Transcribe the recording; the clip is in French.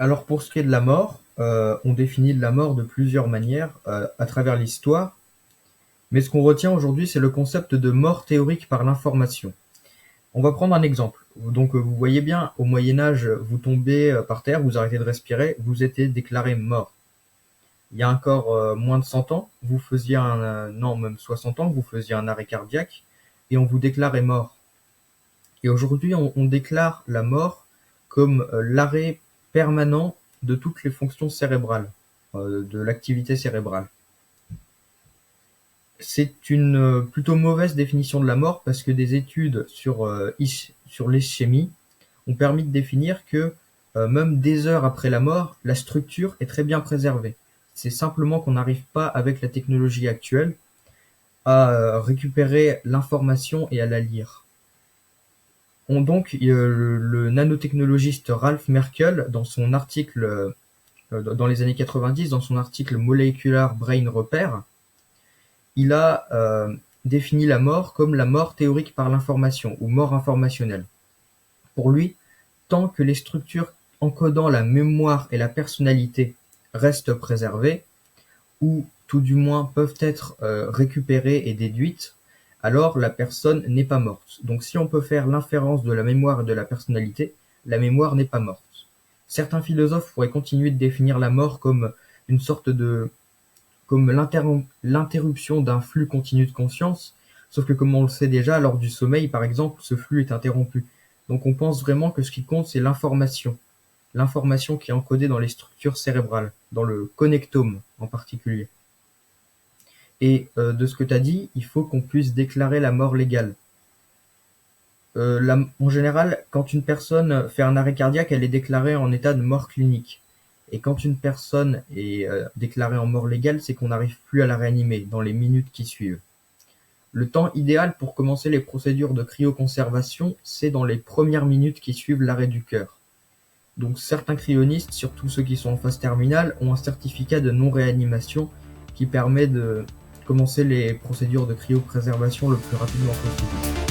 Alors pour ce qui est de la mort, on définit la mort de plusieurs manières à travers l'histoire, mais ce qu'on retient aujourd'hui, c'est le concept de mort théorique par l'information. On va prendre un exemple. Donc vous voyez bien, au Moyen Âge, vous tombez par terre, vous arrêtez de respirer, vous étiez déclaré mort. Il y a encore moins de 100 ans, vous faisiez non, même 60 ans, vous faisiez un arrêt cardiaque et on vous déclarait mort. Et aujourd'hui, on déclare la mort comme l'arrêt permanent de toutes les fonctions cérébrales, de l'activité cérébrale. C'est une plutôt mauvaise définition de la mort parce que des études sur l'ischémie ont permis de définir que même des heures après la mort, la structure est très bien préservée. C'est simplement qu'on n'arrive pas, avec la technologie actuelle, à récupérer l'information et à la lire. Le nanotechnologiste Ralph Merkel, dans son article dans les années 90, dans son article Molecular Brain Repair, il a défini la mort comme la mort théorique par l'information ou mort informationnelle. Pour lui, tant que les structures encodant la mémoire et la personnalité restent préservées, ou tout du moins peuvent être récupérées et déduites, alors la personne n'est pas morte. Donc si on peut faire l'inférence de la mémoire et de la personnalité, la mémoire n'est pas morte. Certains philosophes pourraient continuer de définir la mort comme une sorte de comme l'interruption d'un flux continu de conscience, sauf que comme on le sait déjà, lors du sommeil par exemple, ce flux est interrompu. Donc on pense vraiment que ce qui compte c'est l'information qui est encodée dans les structures cérébrales, dans le connectome en particulier. Et de ce que tu as dit, il faut qu'on puisse déclarer la mort légale. En général, quand une personne fait un arrêt cardiaque, elle est déclarée en état de mort clinique. Et quand une personne est déclarée en mort légale, c'est qu'on n'arrive plus à la réanimer dans les minutes qui suivent. Le temps idéal pour commencer les procédures de cryoconservation, c'est dans les premières minutes qui suivent l'arrêt du cœur. Donc certains cryonistes, surtout ceux qui sont en phase terminale, ont un certificat de non-réanimation qui permet de commencer les procédures de cryopréservation le plus rapidement possible.